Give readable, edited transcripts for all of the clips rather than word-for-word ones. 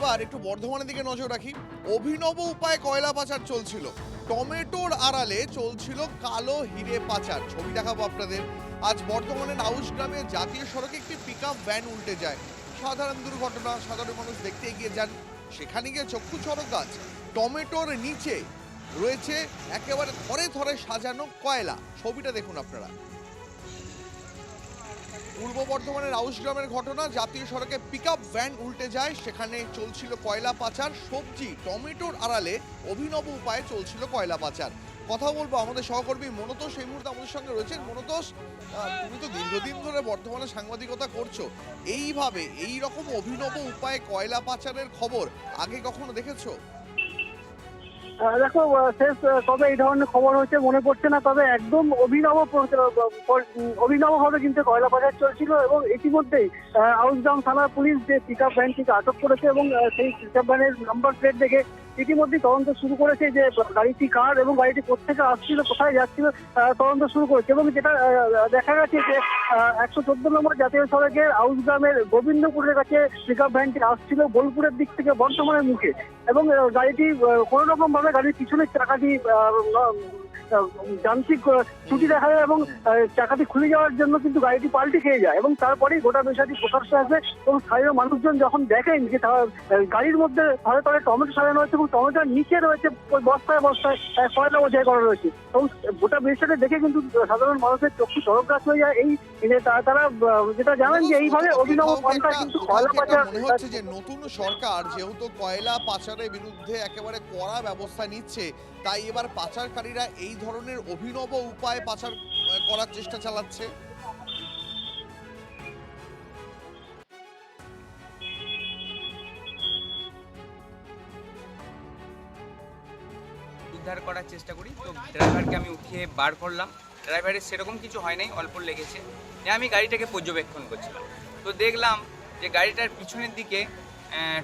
এবার একটু বর্ধমানের দিকে নজর রাখি। অভিনব উপায়ে কয়লা পাচার চলছিল। টমেটোর আড়ালে চলছিল কালো হিরে পাচার। ছবি দেখাবো আপনাদের। আজ বর্ধমানের আউশ গ্রামে জাতীয় সড়কে একটি পিকআপ ভ্যান উল্টে যায়। সাধারণ দুর্ঘটনা, সাধারণ মানুষ দেখতে এগিয়ে যান। সেখানে গিয়ে চক্ষু চড়ক গাছ। টমেটোর নিচে রয়েছে একেবারে থরে থরে সাজানো কয়লা। ছবিটা দেখুন আপনারা। পূর্ব বর্ধমানের আউশ গ্রামের ঘটনা। জাতীয় সড়কে পিকআপ ভ্যান উল্টে যায়। সেখানে চলছিল কয়লা পাচার। সবজি টমেটোর আড়ালে অভিনব উপায়ে চলছিল কয়লা পাচার। কথা বলবো আমাদের সহকর্মী মনতোষ এই মুহূর্তে আমাদের সঙ্গে রয়েছেন। মনতোষ, তুমি তো দীর্ঘদিন ধরে বর্ধমানে সাংবাদিকতা করছো, এইভাবে এই রকম অভিনব উপায়ে কয়লা পাচারের খবর আগে কখনো দেখেছো? দেখো, শেষ কবে এই ধরনের খবর হচ্ছে মনে পড়ছে না, তবে একদম অভিনবভাবে কিন্তু কয়লা পাচার চলছিল এবং ইতিমধ্যেই আউশগ্রাম থানার পুলিশ যে পিকআপ ভ্যানটিকে আটক করেছে এবং সেই পিকআপ ভ্যানের নাম্বার প্লেট দেখে ইতিমধ্যেই তদন্ত শুরু করেছে যে গাড়িটি কার এবং গাড়িটি কোথেকে আসছিল, কোথায় যাচ্ছিল, তদন্ত শুরু করেছে। এবং যেটা দেখা গেছে যে 114 নম্বর জাতীয় সড়কের আউশগ্রামের গোবিন্দপুরের কাছে পিকআপ ভ্যানটি আসছিল বোলপুরের দিক থেকে বর্ধমানের মুখে, এবং গাড়িটি কোনো রকম ভাবে গাড়ির পিছনের চাকাটি যান্ত্রিক ত্রুটি দেখা যায় এবং চাকাটি খুলে যাওয়ার জন্য কিন্তু গাড়িটি পাল্টে খেয়ে যায় এবং তারপরেই গোটা বিষয়টি প্রকাশ্যে আসে এবং স্থানীয় মানুষজন যখন দেখেন যে গাড়ির মধ্যে ধরে ধরে টমেটো সাজানো হয়েছে এবং টমেটোর নিচে রয়েছে ওই বস্তায় বস্তায় কয়লা বোঝাই করা রয়েছে, এবং গোটা বিষয়টা দেখে কিন্তু সাধারণ মানুষের চক্ষু চড়ক গাছ হয়ে যায়। এই তারা যেটা জানেন যে এইভাবে অভিনব পন্থা কিন্তু কয়লা পাচার। মনে হচ্ছে যে নতুন সরকার যেহেতু কয়লা পাচারের বিরুদ্ধে একেবারে কড়া ব্যবস্থা নিচ্ছে, তাই এবার পাচারকারীরা এই ধরনের অভিনব উপায়ে পাচার করার চেষ্টা চালাচ্ছে। উদ্ধার করার চেষ্টা করি, তো ড্রাইভারকে আমি উঠিয়ে বার করলাম। ড্রাইভারের সেরকম কিছু হয় নাই, অল্প লেগেছে। আমি গাড়িটাকে পর্যবেক্ষণ করছিলাম, তো দেখলাম যে গাড়িটার পিছনের দিকে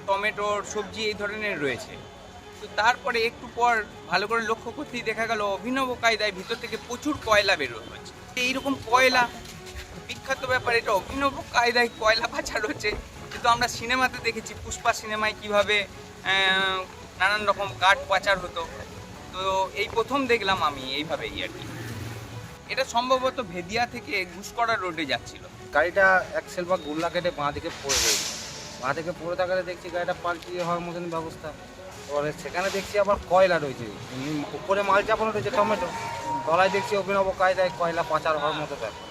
টমেটোর সবজি এই ধরনের রয়েছে। তো তারপরে একটু পর ভালো করে লক্ষ্য করতেই দেখা গেল অভিনব কায়দায় ভিতর থেকে প্রচুর কয়লা বেরো হচ্ছে। এইরকম কয়লা বিখ্যাত ব্যাপার, এটা অভিনব কায়দায় কয়লা পাচার হচ্ছে। কিন্তু আমরা সিনেমাতে দেখেছি, পুষ্পা সিনেমায় কিভাবে নানান রকম কাঠ পাচার হতো, তো এই প্রথম দেখলাম আমি এইভাবেই আর কি। এটা সম্ভবত ভেদিয়া থেকে ঘুষকরা রোডে যাচ্ছিল। গাড়িটা অ্যাক্সেল বা গুল্লা কেটে বাঁ দিকে পড়ে রয়েছে। বাঁ দিকে পড়ে থাকাতে দেখছি গাড়িটা পাল্টিয়ে হওয়ার মতন ব্যবস্থা। এবারে সেখানে দেখছি আবার কয়লা রয়েছে, উপরে মাল চাপানো রয়েছে টমেটো, তলায় দেখছি অভিনব কায়দায় কয়লা পাচার হওয়ার মতো ব্যাপার।